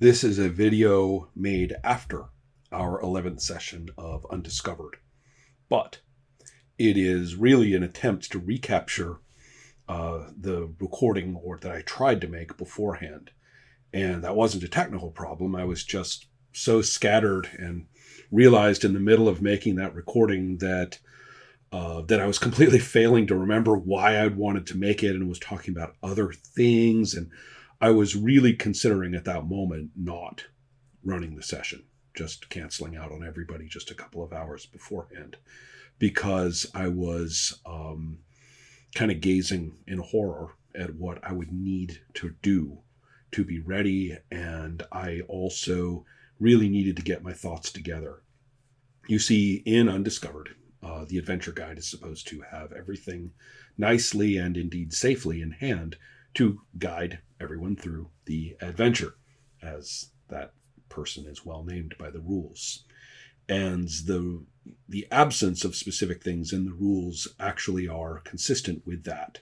This is a video made after our 11th session of Undiscovered, but it is really an attempt to recapture the recording that I tried to make beforehand. And that wasn't a technical problem. I was just so scattered and realized in the middle of making that recording that I was completely failing to remember why I'd wanted to make it and was talking about other things. And I was really considering at that moment not running the session, just canceling out on everybody just a couple of hours beforehand, because I was kind of gazing in horror at what I would need to do to be ready. And I also really needed to get my thoughts together. You see, in Undiscovered, the adventure guide is supposed to have everything nicely and indeed safely in hand to guide everyone through the adventure, as that person is well named by the rules. And the absence of specific things in the rules actually are consistent with that.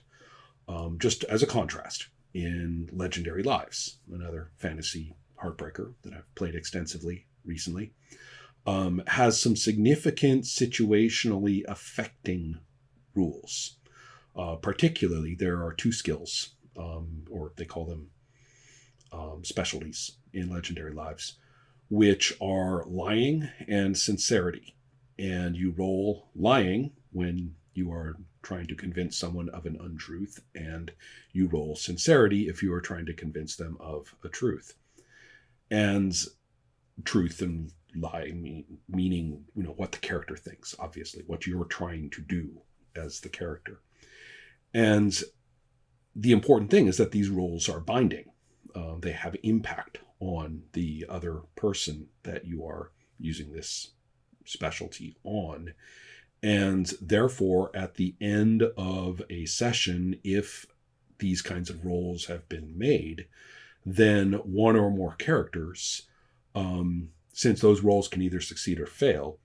Just as a contrast, in Legendary Lives, another fantasy heartbreaker that I've played extensively recently, has some significant situationally affecting rules. Particularly, there are two skills, or they call them specialties in Legendary Lives, which are lying and sincerity. And you roll lying when you are trying to convince someone of an untruth, and you roll sincerity if you are trying to convince them of a truth. And truth and lie meaning, what the character thinks, obviously, what you're trying to do as the character. And the important thing is that these roles are binding. They have impact on the other person that you are using this specialty on. And therefore, at the end of a session, if these kinds of roles have been made, then one or more characters, since those roles can either succeed or fail,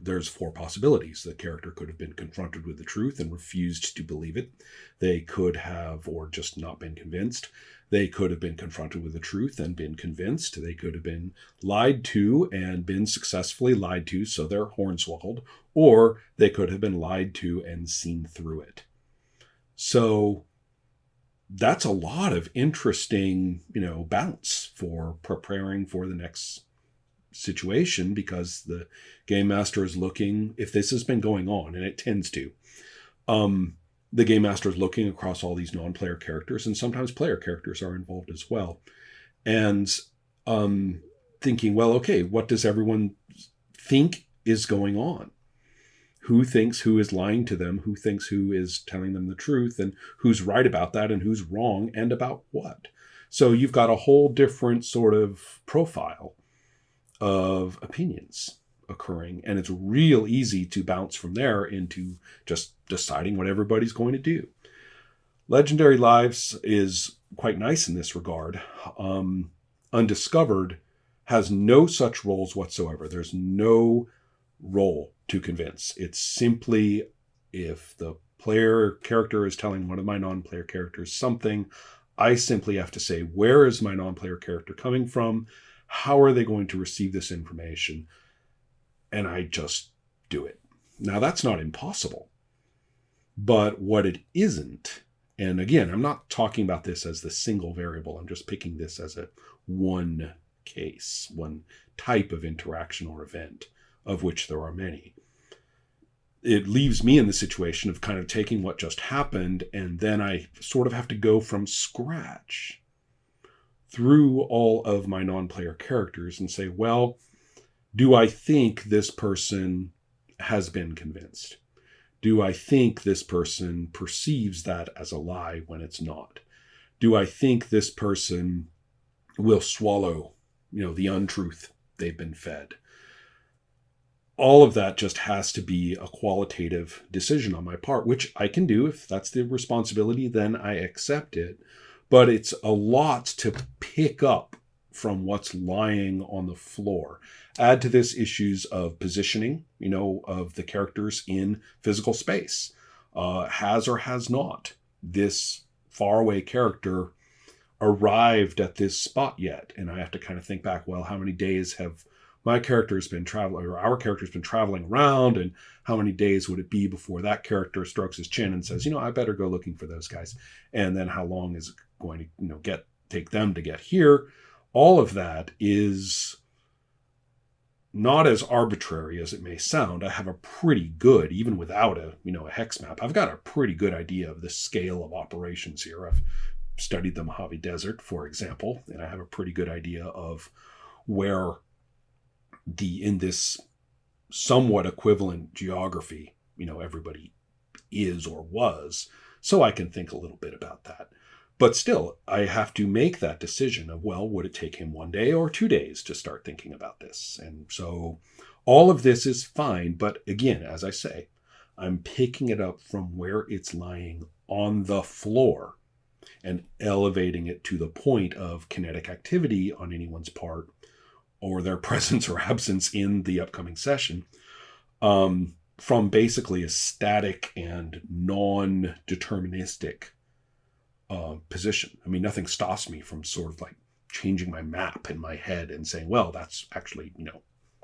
there's four possibilities. The character could have been confronted with the truth and refused to believe it. They could have, or just not been convinced. They could have been confronted with the truth and been convinced. They could have been lied to and been successfully lied to, so they're hornswoggled. Or they could have been lied to and seen through it. So that's a lot of interesting, balance for preparing for the next situation, because the game master is looking, if this has been going on, and it tends to, the game master is looking across all these non-player characters, and sometimes player characters are involved as well, and thinking, well, okay, what does everyone think is going on? Who thinks who is lying to them? Who thinks who is telling them the truth? And who's right about that? And who's wrong? And about what? So you've got a whole different sort of profile of opinions occurring. And it's real easy to bounce from there into just deciding what everybody's going to do. Legendary Lives is quite nice in this regard. Undiscovered has no such roles whatsoever. There's no role to convince. It's simply, if the player character is telling one of my non-player characters something, I simply have to say, where is my non-player character coming from? How are they going to receive this information? And I just do it. Now, that's not impossible. But what it isn't, and again, I'm not talking about this as the single variable. I'm just picking this as one case, one type of interaction or event, of which there are many. It leaves me in the situation of kind of taking what just happened, and then I sort of have to go from scratch through all of my non-player characters and say, well, do I think this person has been convinced? Do I think this person perceives that as a lie when it's not? Do I think this person will swallow, the untruth they've been fed? All of that just has to be a qualitative decision on my part, which I can do. If that's the responsibility, then I accept it. But it's a lot to pick up from what's lying on the floor. Add to this issues of positioning, of the characters in physical space. Has or has not this faraway character arrived at this spot yet. And I have to kind of think back, well, how many days have my character's been traveling, or our character's been traveling around, and how many days would it be before that character strokes his chin and says, I better go looking for those guys. And then how long is it going to, take them to get here? All of that is not as arbitrary as it may sound. I have a pretty good, even without a hex map, I've got a pretty good idea of the scale of operations here. I've studied the Mojave Desert, for example, and I have a pretty good idea of where in this somewhat equivalent geography, everybody is or was. So I can think a little bit about that. But still, I have to make that decision of, well, would it take him 1 day or 2 days to start thinking about this? And so all of this is fine. But again, as I say, I'm picking it up from where it's lying on the floor and elevating it to the point of kinetic activity on anyone's part, or their presence or absence in the upcoming session, from basically a static and non-deterministic position. I mean, nothing stops me from sort of like changing my map in my head and saying, well, that's actually,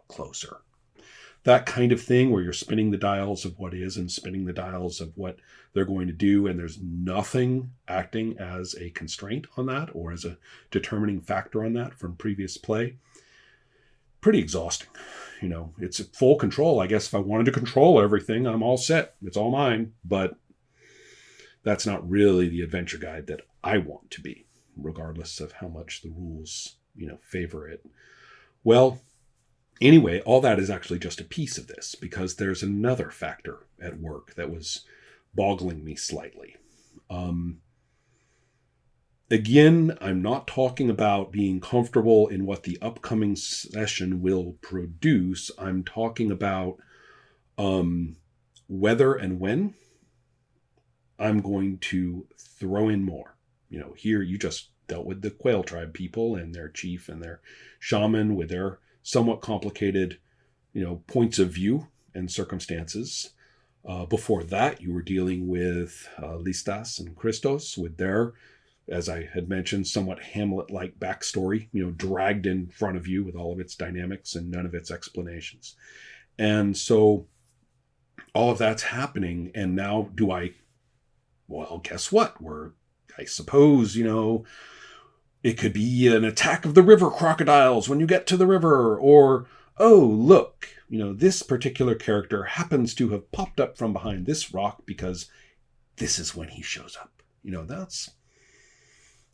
closer. That kind of thing where you're spinning the dials of what is and spinning the dials of what they're going to do, and there's nothing acting as a constraint on that or as a determining factor on that from previous play. Pretty exhausting. It's full control. I guess if I wanted to control everything, I'm all set. It's all mine. But that's not really the adventure guide that I want to be, regardless of how much the rules, favor it. Well, anyway, all that is actually just a piece of this, because there's another factor at work that was boggling me slightly. Again, I'm not talking about being comfortable in what the upcoming session will produce. I'm talking about whether and when I'm going to throw in more. Here you just dealt with the Quail Tribe people and their chief and their shaman with their somewhat complicated, points of view and circumstances. Before that, you were dealing with Listas and Christos with their, as I had mentioned, somewhat Hamlet-like backstory, dragged in front of you with all of its dynamics and none of its explanations. And so all of that's happening. And now well, guess what? I suppose, it could be an attack of the river crocodiles when you get to the river, or, oh, look, this particular character happens to have popped up from behind this rock because this is when he shows up. That's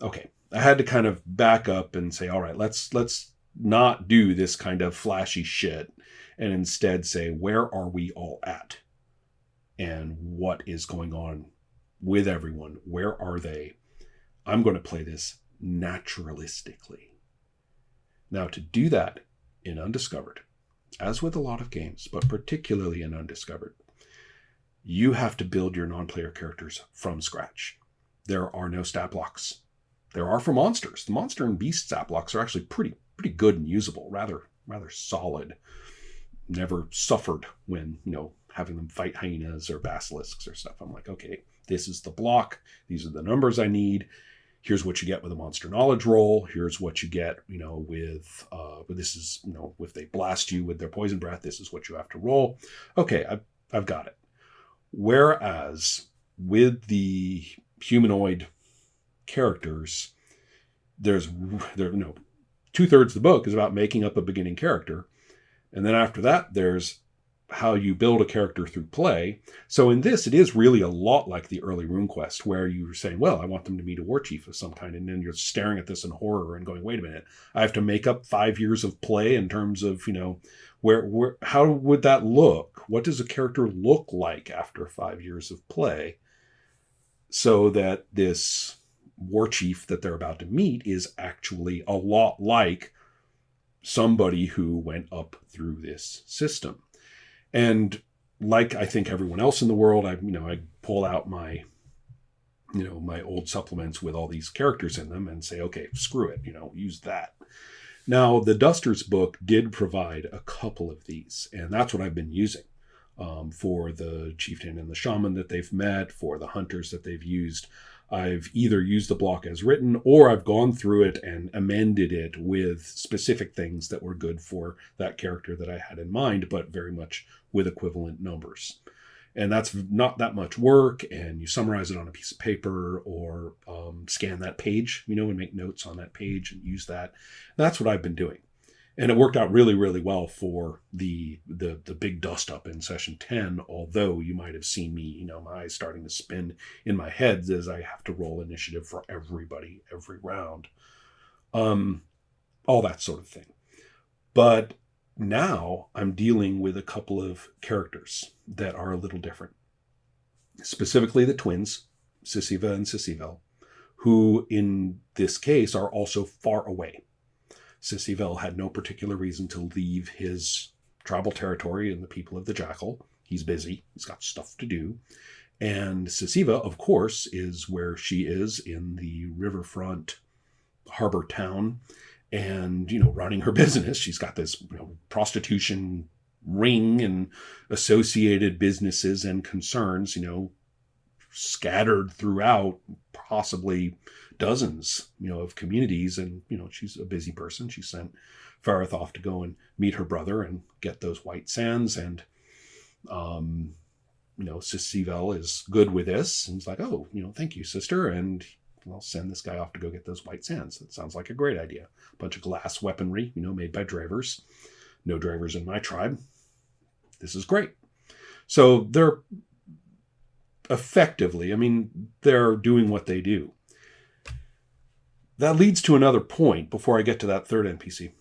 okay. I had to kind of back up and say, all right, let's not do this kind of flashy shit, and instead say, where are we all at? And what is going on with everyone? Where are they? I'm going to play this naturalistically. Now, to do that in Undiscovered, as with a lot of games, but particularly in Undiscovered, you have to build your non-player characters from scratch. There are no stat blocks. There are for monsters. The monster and beast stat blocks are actually pretty good and usable, rather solid. Never suffered when, having them fight hyenas or basilisks or stuff. I'm like, okay, this is the block. These are the numbers I need. Here's what you get with a monster knowledge roll. Here's what you get, with this is, if they blast you with their poison breath, this is what you have to roll. Okay, I've got it. Whereas with the humanoid characters, there's 2/3 of the book is about making up a beginning character. And then after that, there's how you build a character through play. So in this, it is really a lot like the early RuneQuest, where you're saying, well, I want them to meet a war chief of some kind. And then you're staring at this in horror and going, wait a minute, I have to make up 5 years of play in terms of, where how would that look? What does a character look like after 5 years of play? So that this war chief that they're about to meet is actually a lot like somebody who went up through this system. And like I think everyone else in the world, I pull out my old supplements with all these characters in them and say, okay, screw it, use that. Now, the Dusters book did provide a couple of these, and that's what I've been using for the chieftain and the shaman that they've met, for the hunters that they've used. I've either used the block as written, or I've gone through it and amended it with specific things that were good for that character that I had in mind, but very much with equivalent numbers. And that's not that much work, and you summarize it on a piece of paper, or scan that page, and make notes on that page and use that. And that's what I've been doing. And it worked out really, really well for the big dust up in session 10, although you might have seen me, my eyes starting to spin in my head as I have to roll initiative for everybody every round. All that sort of thing. But now I'm dealing with a couple of characters that are a little different. Specifically the twins, Sisiva and Sisivel, who in this case are also far away. Sisivel had no particular reason to leave his tribal territory and the people of the Jackal. He's busy. He's got stuff to do. And Sisiva, of course, is where she is in the riverfront harbor town and, running her business. She's got this prostitution ring and associated businesses and concerns, scattered throughout possibly dozens, of communities. And, she's a busy person. She sent Fareth off to go and meet her brother and get those white sands. And, Sisivel is good with this. And he's like, oh, thank you, sister. And I'll send this guy off to go get those white sands. That sounds like a great idea. A bunch of glass weaponry, made by dravers. No dravers in my tribe. This is great. So they're effectively, they're doing what they do. That leads to another point before I get to that third NPC.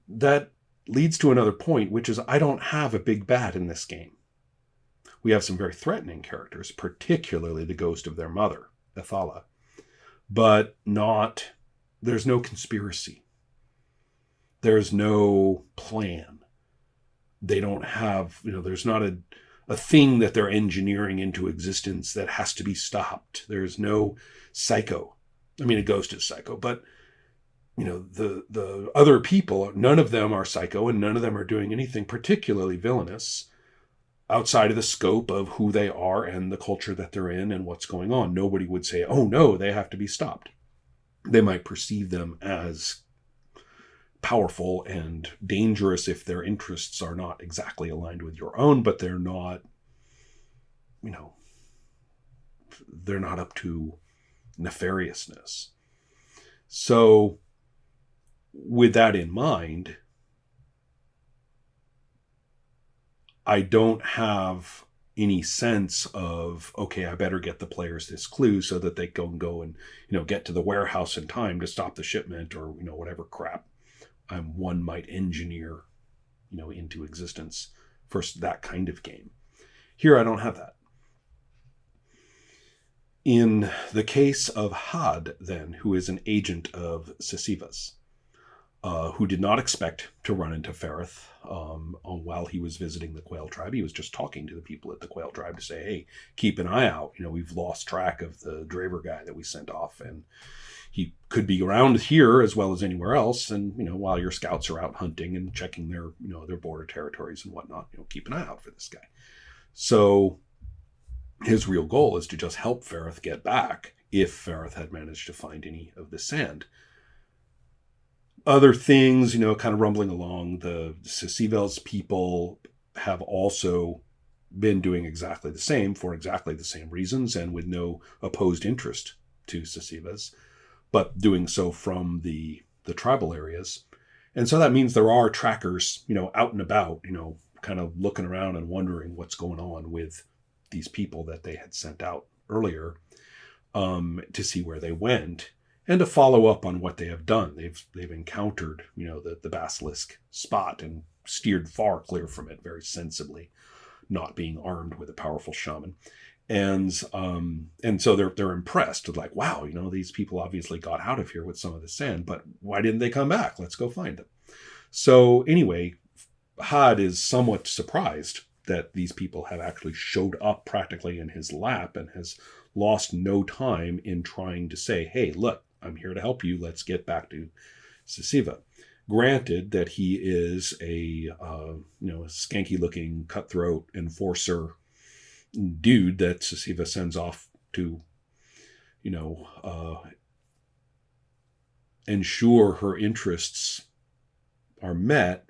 That leads to another point, which is I don't have a big bad in this game. We have some very threatening characters, particularly the ghost of their mother, Ethala. But there's no conspiracy. There's no plan. They don't have, there's not a thing that they're engineering into existence that has to be stopped. There's no psycho. A ghost is psycho, but, the other people, none of them are psycho, and none of them are doing anything particularly villainous outside of the scope of who they are and the culture that they're in and what's going on. Nobody would say, oh no, they have to be stopped. They might perceive them as powerful and dangerous if their interests are not exactly aligned with your own, but they're not, they're not up to nefariousness. So with that in mind, I don't have any sense of, okay, I better get the players this clue so that they can go and, get to the warehouse in time to stop the shipment or, whatever crap one might engineer, into existence for that kind of game. Here, I don't have that. In the case of Had, then, who is an agent of Sisiva's, who did not expect to run into Fareth while he was visiting the Quail Tribe. He was just talking to the people at the Quail Tribe to say, hey, keep an eye out. We've lost track of the Draver guy that we sent off, and he could be around here as well as anywhere else. And, while your scouts are out hunting and checking their, their border territories and whatnot, keep an eye out for this guy. So his real goal is to just help Fareth get back if Fareth had managed to find any of the sand. Other things, kind of rumbling along, the Sisivel's people have also been doing exactly the same for exactly the same reasons and with no opposed interest to Sisiva's, but doing so from the tribal areas. And so that means there are trackers, out and about, kind of looking around and wondering what's going on with these people that they had sent out earlier to see where they went and to follow up on what they have done. They've encountered, the basilisk spot and steered far clear from it very sensibly, not being armed with a powerful shaman. And so they're impressed, like, wow, these people obviously got out of here with some of the sand, but why didn't they come back? Let's go find them. So anyway, Had is somewhat surprised that these people have actually showed up practically in his lap and has lost no time in trying to say, hey, look, I'm here to help you. Let's get back to Sisiva. Granted that he is a skanky looking cutthroat enforcer dude that Sisiva sends off to ensure her interests are met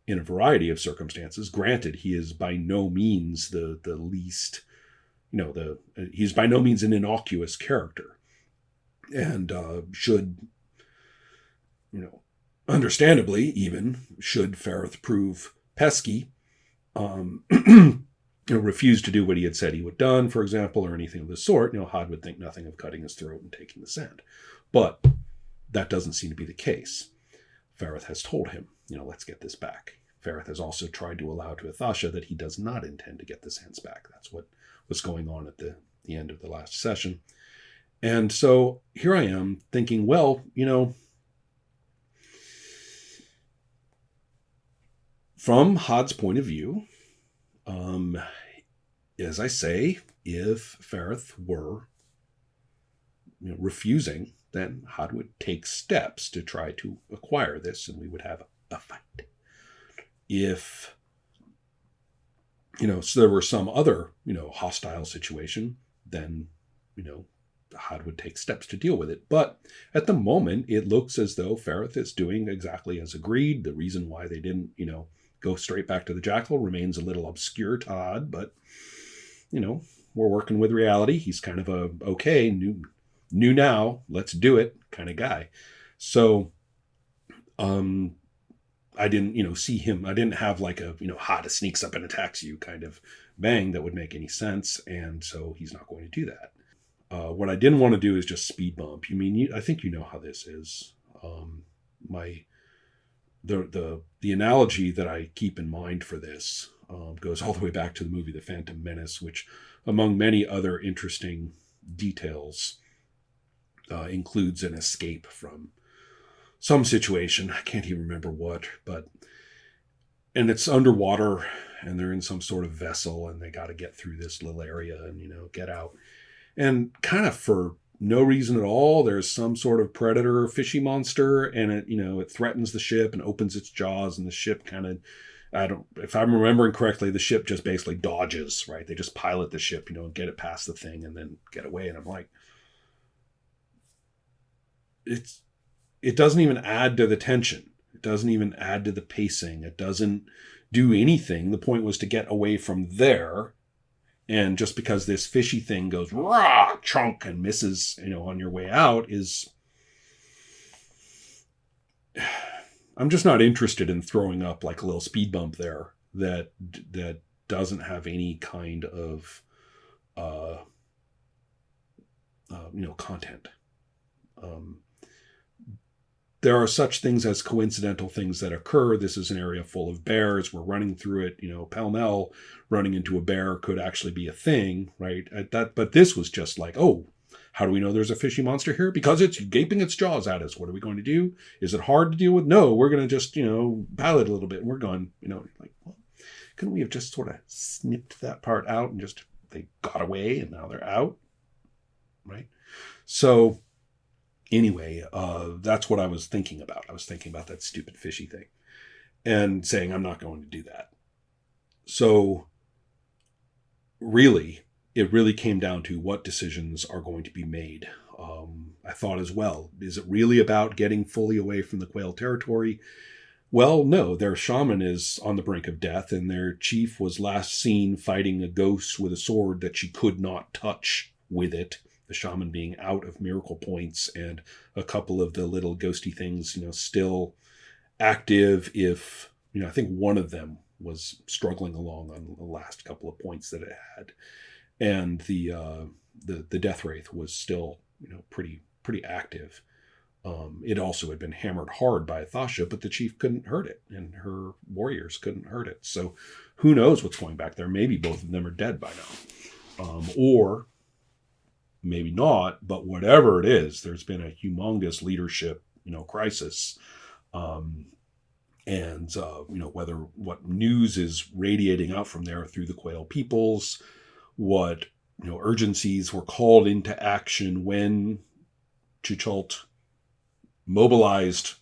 in a variety of circumstances. Granted, he is by no means the least, he's by no means an innocuous character, and should, understandably, even should Ferrith prove pesky, refuse to do what he had said he would done, for example, or anything of the sort, Hod would think nothing of cutting his throat and taking the sand. But that doesn't seem to be the case. Ferrith has told him, let's get this back. Ferrith has also tried to allow to Athasha that he does not intend to get the sands back. That's what was going on at the end of the last session. And so here I am thinking, well, from Hod's point of view, as I say, if Ferrith were refusing, then Hod would take steps to try to acquire this, and we would have a fight. If, so there were some other, hostile situation, then, Hod would take steps to deal with it. But at the moment, it looks as though Ferrith is doing exactly as agreed. The reason why they didn't, go straight back to the Jackal remains a little obscure to Hod, but, we're working with reality. He's kind of a, okay, new now, let's do it kind of guy. So, I didn't, see him. I didn't have like a, Hod sneaks up and attacks you kind of bang that would make any sense. And so he's not going to do that. What I didn't want to do is just speed bump. I think you know how this is. The analogy that I keep in mind for this goes all the way back to the movie The Phantom Menace, which, among many other interesting details, includes an escape from some situation. I can't even remember what, and it's underwater, and they're in some sort of vessel, and they got to get through this little area and, get out. And kind of for no reason at all, there's some sort of predator fishy monster, and it threatens the ship and opens its jaws, and the ship kind of, if I'm remembering correctly, the ship just basically dodges, right? They just pilot the ship, and get it past the thing and then get away. And I'm like, it doesn't even add to the tension. It doesn't even add to the pacing. It doesn't do anything. The point was to get away from there. And just because this fishy thing goes rah, chunk, and misses, on your way out I'm just not interested in throwing up like a little speed bump there that doesn't have any kind of, content. There are such things as coincidental things that occur. This is an area full of bears. We're running through it, pell-mell. Running into a bear could actually be a thing, right? But this was just like, oh, how do we know there's a fishy monster here? Because it's gaping its jaws at us. What are we going to do? Is it hard to deal with? No, we're going to just, pilot a little bit and we're gone. Like, well, couldn't we have just sort of snipped that part out and just, they got away and now they're out, right? So anyway, that's what I was thinking about. I was thinking about that stupid fishy thing and saying, I'm not going to do that. So really, it really came down to what decisions are going to be made. I thought as well, is it really about getting fully away from the Quail territory? Well, no, their shaman is on the brink of death, and their chief was last seen fighting a ghost with a sword that she could not touch with it. The shaman being out of miracle points, and a couple of the little ghosty things, still active. If, I think one of them was struggling along on the last couple of points that it had. And the death wraith was still, pretty active. It also had been hammered hard by Athasha, but the chief couldn't hurt it, and her warriors couldn't hurt it. So who knows what's going back there? Maybe both of them are dead by now. Or maybe not, but whatever it is, there's been a humongous leadership, crisis. Whether what news is radiating out from there through the Quail peoples, what, urgencies were called into action when Chuchult mobilized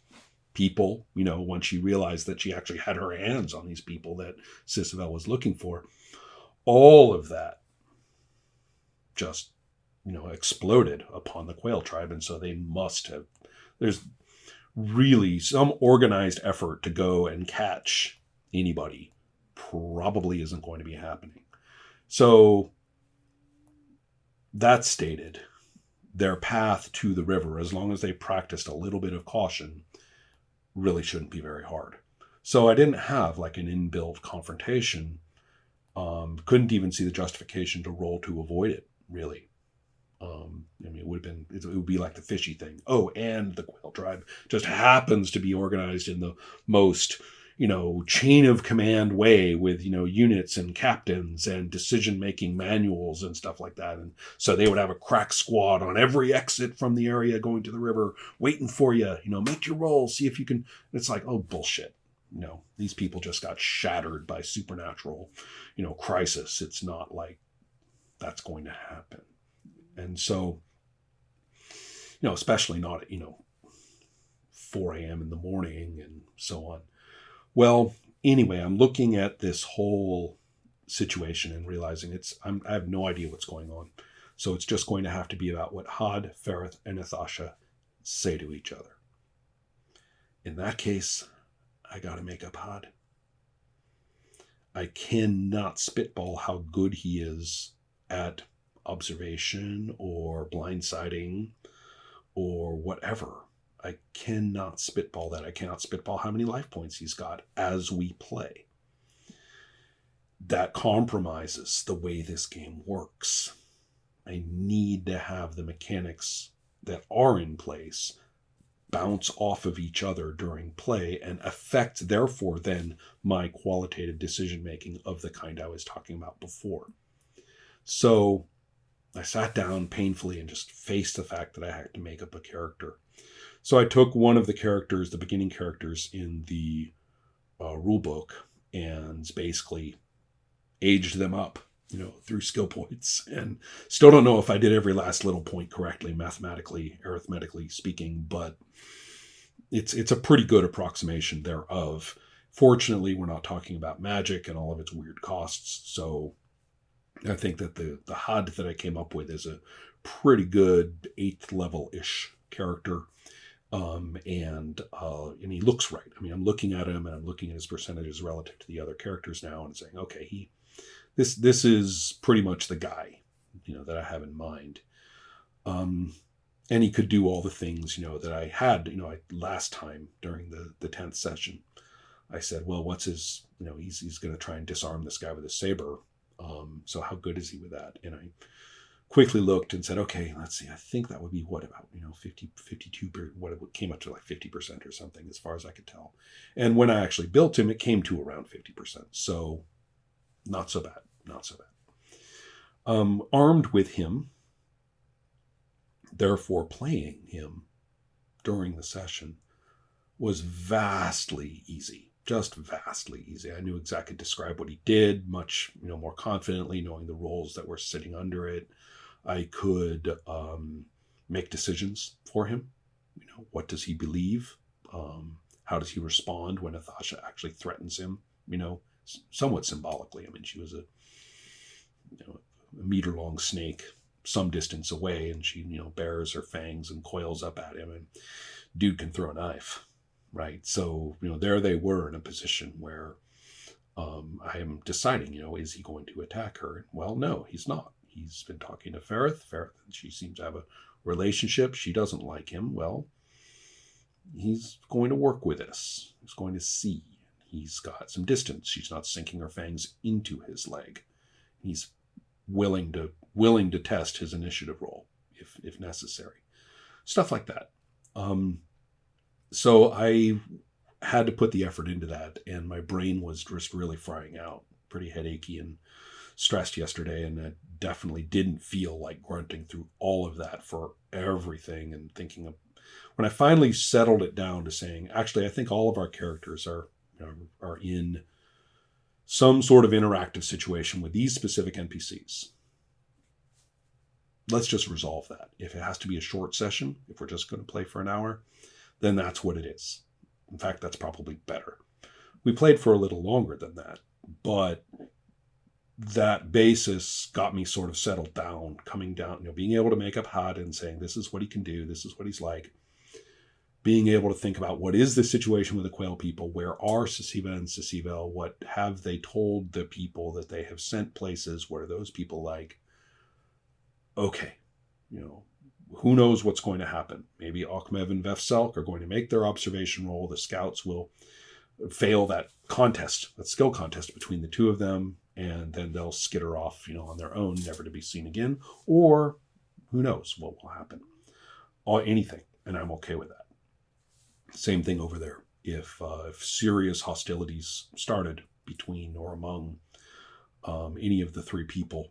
people, when she realized that she actually had her hands on these people that Sisvel was looking for. All of that just exploded upon the Quail tribe. And so they must have, there's really some organized effort to go and catch anybody probably isn't going to be happening. So that stated, their path to the river, as long as they practiced a little bit of caution, really shouldn't be very hard. So I didn't have like an inbuilt confrontation. Couldn't even see the justification to roll to avoid it, really. It would be like the fishy thing. Oh, and the Quail tribe just happens to be organized in the most, chain of command way with, units and captains and decision-making manuals and stuff like that. And so they would have a crack squad on every exit from the area going to the river, waiting for you, make your roll, see if you can. It's like, oh, bullshit. These people just got shattered by supernatural, crisis. It's not like that's going to happen. And so, especially not at, 4 a.m. in the morning and so on. Well, anyway, I'm looking at this whole situation and realizing I have no idea what's going on. So it's just going to have to be about what Had, Ferrith, and Nathasha say to each other. In that case, I got to make up Had. I cannot spitball how good he is at observation or blindsiding or whatever. I cannot spitball that. I cannot spitball how many life points he's got as we play. That compromises the way this game works. I need to have the mechanics that are in place bounce off of each other during play and affect, therefore, then my qualitative decision making of the kind I was talking about before. So I sat down painfully and just faced the fact that I had to make up a character. So I took one of the characters, the beginning characters in the rule book, and basically aged them up, through skill points. And still don't know if I did every last little point correctly, mathematically, arithmetically speaking, but it's a pretty good approximation thereof. Fortunately, we're not talking about magic and all of its weird costs. So I think that the Had that I came up with is a pretty good 8th level-ish character. And he looks right. I'm looking at him and I'm looking at his percentages relative to the other characters now and saying, okay, this is pretty much the guy, that I have in mind. And he could do all the things, that I had, last time during the 10th session. I said, well, what's his, he's going to try and disarm this guy with a saber. So how good is he with that? And I quickly looked and said, okay, let's see. I think that would be what about, 50, 52, what it came up to like 50% or something as far as I could tell. And when I actually built him, it came to around 50%. So not so bad. Armed with him, therefore playing him during the session was vastly easy. Just vastly easy. I knew exactly to describe what he did much, more confidently, knowing the roles that were sitting under it. I could make decisions for him. What does he believe? How does he respond when Nathasha actually threatens him? Somewhat symbolically. She was a meter-long snake some distance away, and she, bares her fangs and coils up at him, and dude can throw a knife, right? So, there they were in a position where I am deciding, is he going to attack her? Well, no, he's not. He's been talking to Ferrith, and she seems to have a relationship. She doesn't like him. Well, he's going to work with this. He's going to see. He's got some distance. She's not sinking her fangs into his leg. He's willing to test his initiative roll if necessary. Stuff like that. So I had to put the effort into that, and my brain was just really frying out. Pretty headachy and stressed yesterday, and I definitely didn't feel like grunting through all of that for everything and thinking of, when I finally settled it down to saying, actually, I think all of our characters are in some sort of interactive situation with these specific NPCs. Let's just resolve that. If it has to be a short session, if we're just going to play for an hour, then that's what it is. In fact, that's probably better. We played for a little longer than that, but that basis got me sort of settled down, coming down, being able to make up Haddon, saying this is what he can do, this is what he's like, being able to think about what is the situation with the Quail people, where are Sisiva and Sisivel, what have they told the people that they have sent places, what are those people like? Okay, who knows what's going to happen? Maybe Akhmev and Vefselk are going to make their observation roll. The scouts will fail that skill contest between the two of them, and then they'll skitter off, on their own, never to be seen again. Or who knows what will happen? Or anything, and I'm okay with that. Same thing over there. If serious hostilities started between or among any of the three people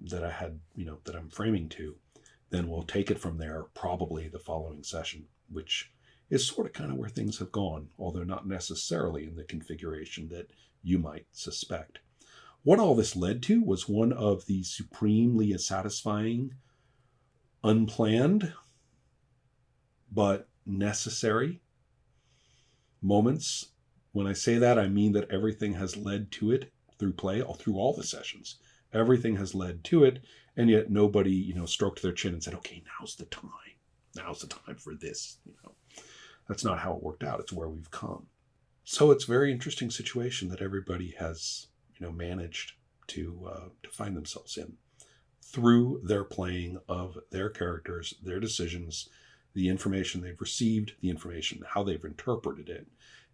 that I had, that I'm framing to, then we'll take it from there, probably the following session, which is sort of kind of where things have gone, although not necessarily in the configuration that you might suspect. What all this led to was one of the supremely satisfying, unplanned, but necessary moments. When I say that, I mean that everything has led to it through play, through all the sessions. Everything has led to it, and yet nobody, stroked their chin and said, okay, now's the time. Now's the time for this. That's not how it worked out. It's where we've come. So it's a very interesting situation that everybody has, managed to find themselves in through their playing of their characters, their decisions, the information they've received, the information, how they've interpreted it,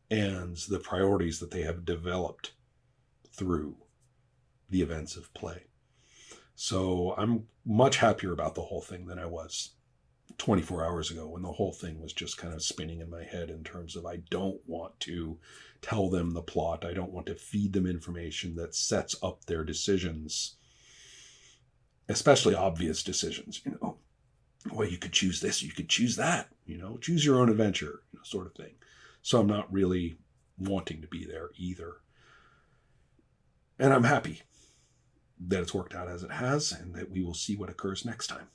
and the priorities that they have developed through the events of play. So I'm much happier about the whole thing than I was 24 hours ago, when the whole thing was just kind of spinning in my head in terms of, I don't want to tell them the plot. I don't want to feed them information that sets up their decisions, especially obvious decisions. Well, you could choose this, you could choose that, choose your own adventure, sort of thing. So I'm not really wanting to be there either. And I'm happy that it's worked out as it has, and that we will see what occurs next time.